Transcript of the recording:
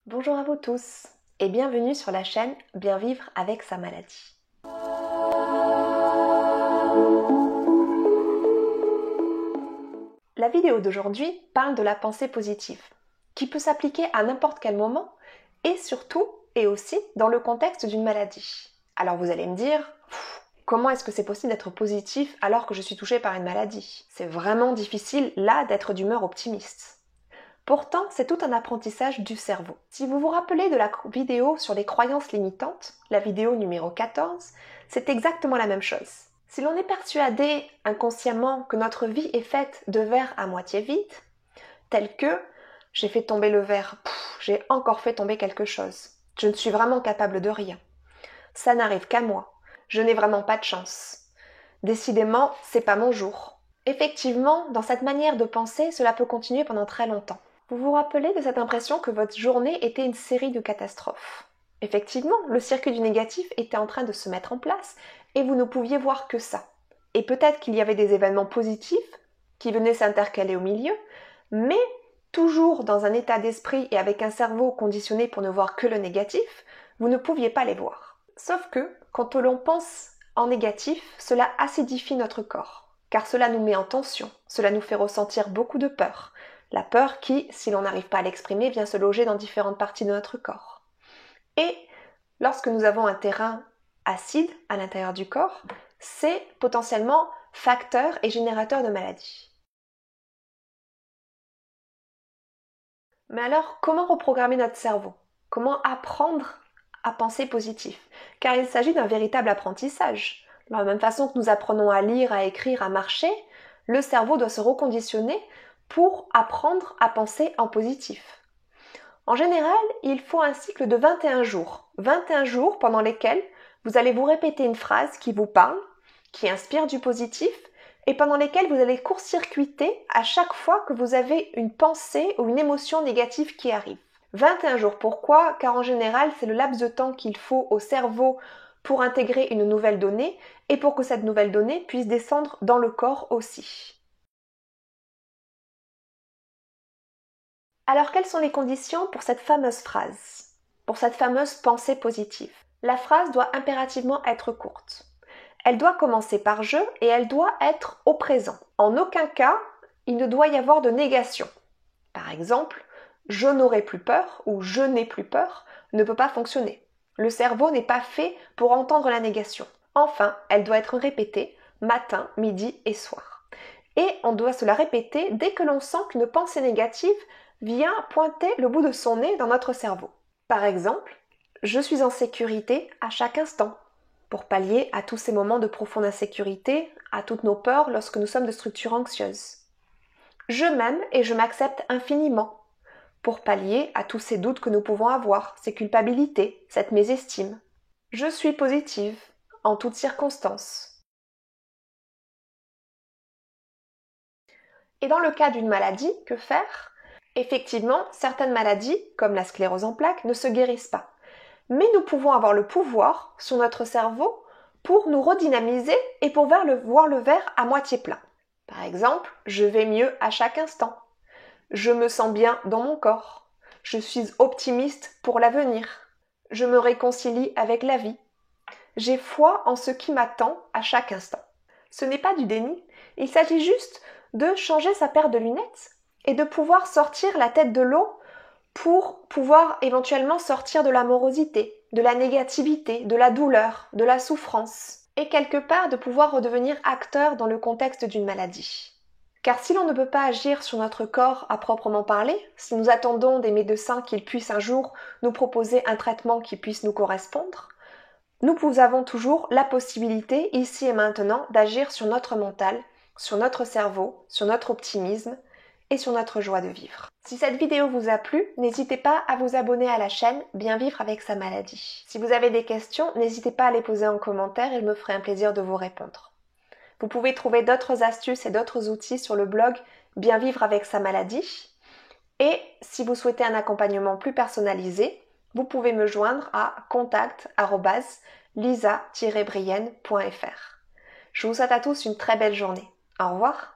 Bonjour à vous tous et bienvenue sur la chaîne Bien vivre avec sa maladie. La vidéo d'aujourd'hui parle de la pensée positive, qui peut s'appliquer à n'importe quel moment et surtout et aussi dans le contexte d'une maladie. Alors vous allez me dire, comment est-ce que c'est possible d'être positif alors que je suis touchée par une maladie? C'est vraiment difficile là d'être d'humeur optimiste. Pourtant, c'est tout un apprentissage du cerveau. Si vous vous rappelez de la vidéo sur les croyances limitantes, la vidéo numéro 14, c'est exactement la même chose. Si l'on est persuadé inconsciemment que notre vie est faite de verre à moitié vide, tel que j'ai fait tomber le verre, j'ai encore fait tomber quelque chose, je ne suis vraiment capable de rien, ça n'arrive qu'à moi, je n'ai vraiment pas de chance, décidément, c'est pas mon jour. Effectivement, dans cette manière de penser, cela peut continuer pendant très longtemps. Vous vous rappelez de cette impression que votre journée était une série de catastrophes. Effectivement, le circuit du négatif était en train de se mettre en place et vous ne pouviez voir que ça. Et peut-être qu'il y avait des événements positifs qui venaient s'intercaler au milieu, mais toujours dans un état d'esprit et avec un cerveau conditionné pour ne voir que le négatif, vous ne pouviez pas les voir. Sauf que, quand l'on pense en négatif, cela acidifie notre corps, car cela nous met en tension, cela nous fait ressentir beaucoup de peur. La peur qui, si l'on n'arrive pas à l'exprimer, vient se loger dans différentes parties de notre corps. Et lorsque nous avons un terrain acide à l'intérieur du corps, c'est potentiellement facteur et générateur de maladies. Mais alors, comment reprogrammer notre cerveau? Comment apprendre à penser positif? Car il s'agit d'un véritable apprentissage. De la même façon que nous apprenons à lire, à écrire, à marcher, le cerveau doit se reconditionner pour apprendre à penser en positif. En général, il faut un cycle de 21 jours. 21 jours pendant lesquels vous allez vous répéter une phrase qui vous parle, qui inspire du positif, et pendant lesquels vous allez court-circuiter à chaque fois que vous avez une pensée ou une émotion négative qui arrive. 21 jours, pourquoi? Car en général, c'est le laps de temps qu'il faut au cerveau pour intégrer une nouvelle donnée et pour que cette nouvelle donnée puisse descendre dans le corps aussi. Alors, quelles sont les conditions pour cette fameuse phrase? Pour cette fameuse pensée positive? La phrase doit impérativement être courte. Elle doit commencer par je et elle doit être au présent. En aucun cas, il ne doit y avoir de négation. Par exemple, je n'aurai plus peur ou je n'ai plus peur ne peut pas fonctionner. Le cerveau n'est pas fait pour entendre la négation. Enfin, elle doit être répétée matin, midi et soir. Et on doit se la répéter dès que l'on sent qu'une pensée négative vient pointer le bout de son nez dans notre cerveau. Par exemple, je suis en sécurité à chaque instant, pour pallier à tous ces moments de profonde insécurité, à toutes nos peurs lorsque nous sommes de structure anxieuse. Je m'aime et je m'accepte infiniment, pour pallier à tous ces doutes que nous pouvons avoir, ces culpabilités, cette mésestime. Je suis positive, en toutes circonstances. Et dans le cas d'une maladie, que faire? Effectivement, certaines maladies, comme la sclérose en plaques, ne se guérissent pas. Mais nous pouvons avoir le pouvoir sur notre cerveau pour nous redynamiser et pour voir le verre à moitié plein. Par exemple, je vais mieux à chaque instant. Je me sens bien dans mon corps. Je suis optimiste pour l'avenir. Je me réconcilie avec la vie. J'ai foi en ce qui m'attend à chaque instant. Ce n'est pas du déni, il s'agit juste de changer sa paire de lunettes et de pouvoir sortir la tête de l'eau pour pouvoir éventuellement sortir de la morosité, de la négativité, de la douleur, de la souffrance, et quelque part de pouvoir redevenir acteur dans le contexte d'une maladie. Car si l'on ne peut pas agir sur notre corps à proprement parler, si nous attendons des médecins qu'ils puissent un jour nous proposer un traitement qui puisse nous correspondre, nous avons toujours la possibilité, ici et maintenant, d'agir sur notre mental, sur notre cerveau, sur notre optimisme et sur notre joie de vivre. Si cette vidéo vous a plu, n'hésitez pas à vous abonner à la chaîne Bien vivre avec sa maladie. Si vous avez des questions, n'hésitez pas à les poser en commentaire et je me ferai un plaisir de vous répondre. Vous pouvez trouver d'autres astuces et d'autres outils sur le blog Bien vivre avec sa maladie. Et si vous souhaitez un accompagnement plus personnalisé, vous pouvez me joindre à contact@lisa-brienne.fr. Je vous souhaite à tous une très belle journée. Au revoir.